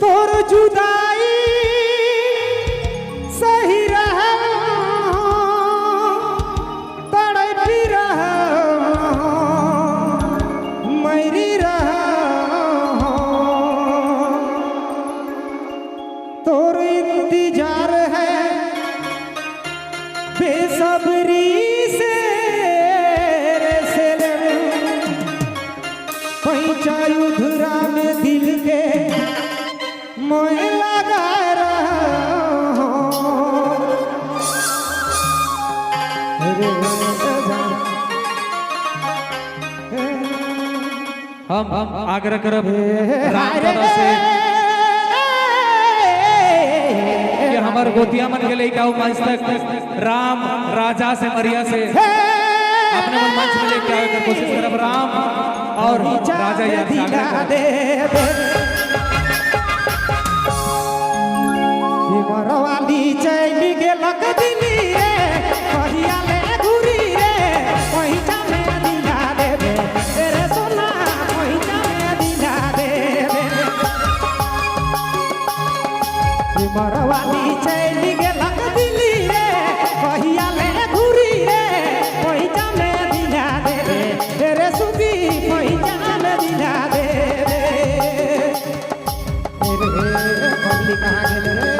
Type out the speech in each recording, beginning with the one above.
तोर जुदाई सही रहा तड़पी रहा मरी रहा तोर इंतजार है बेसब्री से उधरा में दिल के मोह लगा रहा हम आग्रह करब राम दादा से कि हमार गोतिया मन के लेके आओ मंच तक राम राजा से मरिया से अपने मन मंच में लेके आवे कर कोशिश करब राम और राजा याद दे मरवाली चल गेलक दिल्ली रे कहिया ले घुरी रे पहिचा में दिला देबे तेरे सोना पहिचा में दिला देबे मरवाली चल गेलक दिल्ली रे कहिया ले घुरी रे पहिचा में दिला देबे तेरे सुदी पहिचा में दिला देबे तेरे पब्लिक कहां गेल रे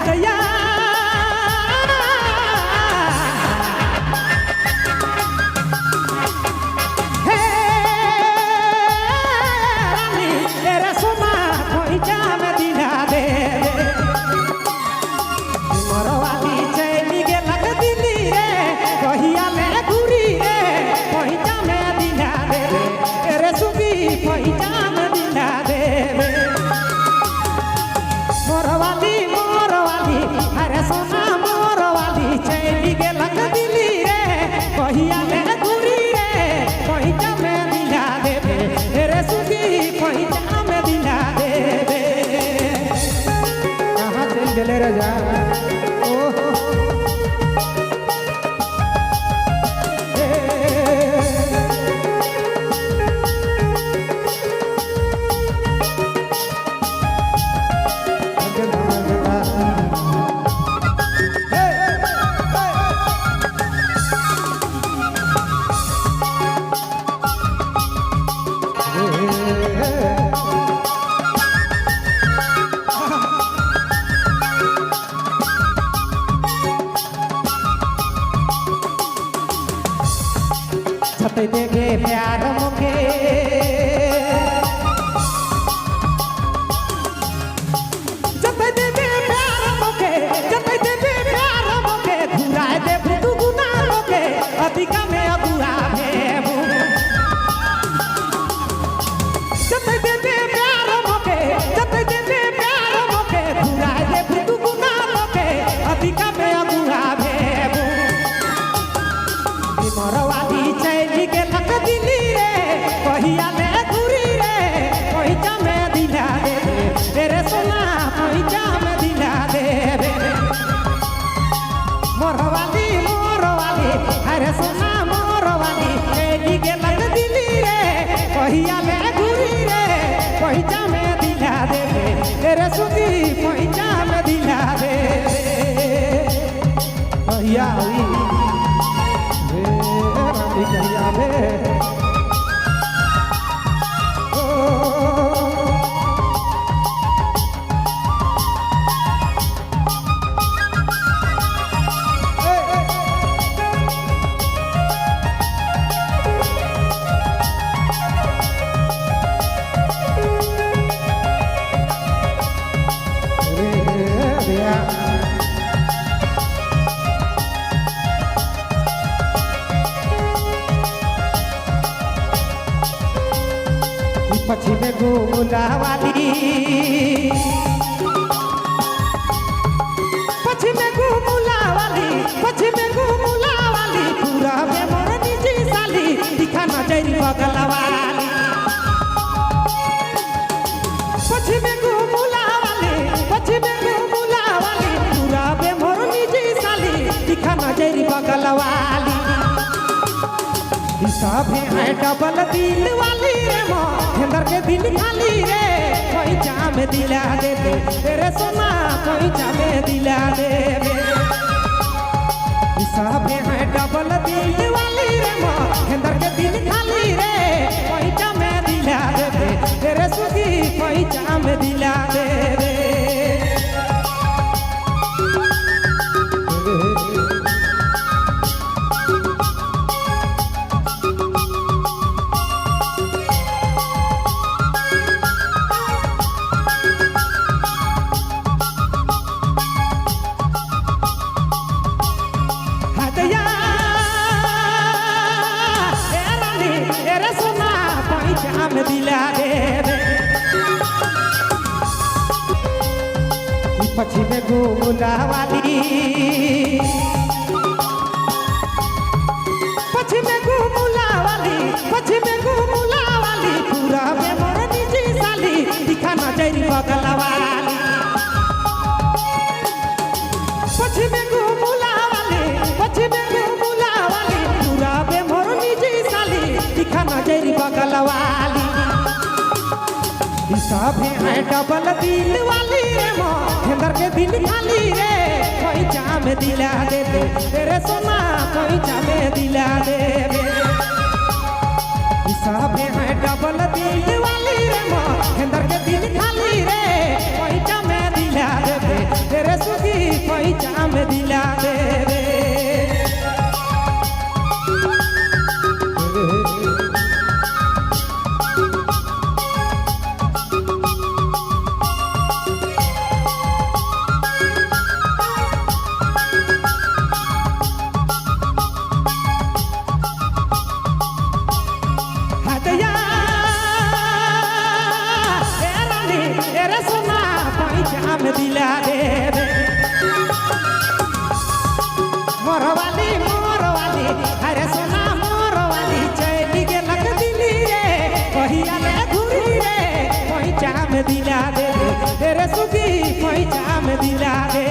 दया हे रानी तेरा सोना कोई जाम दिला दे मरवाली चली गेलक दिल्ली रे कहिया ले घुरी रे पहिचा में दिला दे तेरे सुबी पहिचा में दिला दे मोरवाली अरे सोना मोरवाली चली गेलक दिल्ली रे कहिया ले घुरी रे पहिचा में दिला देबे रे सुधी पहिचा में दिला देबे कहां चल गेले राजा ओहो छत देगे प्यार मुके जब देगे प्यार मुके जब देगे प्यार मुके घुराए दे तू गुना लोके अधिका में अबुआ भेबू जब देगे प्यार मुके जब देगे प्यार मुके घुराए दे तू गुना लोके अधिका में अबुआ भेबू मरवाली चली गेलक दिल्ली रे पश्चिम घूमला वाली पश्चिम घूमला वाली पश्चिम घूमला वाली पूरा में मोर निजी साली दिखा नजर बगल वाली पश्चिम घूमला वाली पश्चिम घूमला वाली पूरा में मोर निजी साली दिखा नजर बगल वाली सब है डबल दिल वाली रे माँ अंदर के दिल खाली रे कोई चाम दिला दे तेरे सोना कोई चाम दिला दे सब है डबल दिल वाली रे माँ अंदर के दिल खाली रे कोई चाम दिला दे तेरे सुखी कोई चाम दिला दे चाम दिला दे पश्चिम घूमला वाली पश्चिम घूमला वाली पश्चिम घूमला वाली पूरा में मोर निजी साली दिखा नजर बगल वाली पश्चिम घूमला वाली पश्चिम घूमला वाली पूरा में मोर निजी साली दिखा नजर बगल वाली सब है डबल दिल वाली रे माँ अंदर के दिल खाली रे कोई चाम दिला दे तेरे सोना कोई चाम दिला दे सब है डबल दिल वाली रे माँ अंदर के दिल खाली रे कोई चाम दिला दे तेरे सुखी कोई चाम दिला दे चाम दिला दे मोरवाली अरे सोना मोरवाली चली के लग दिली रे कहिया ले घुरी रे कोई चाम दिला दे तेरे सुखी कोई चाम दिला दे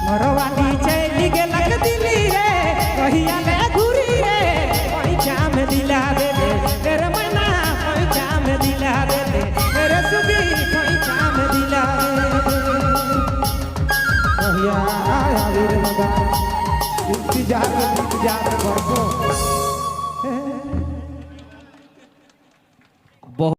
मोरवाली चली के लग दिली रे कहिया ले घुरी रे कोई चाम दिला दे तेरे मना कोई चाम दिला दे तेरे सुखी कोई चाम दिला दे आया वीर मगा इंतजार बरसों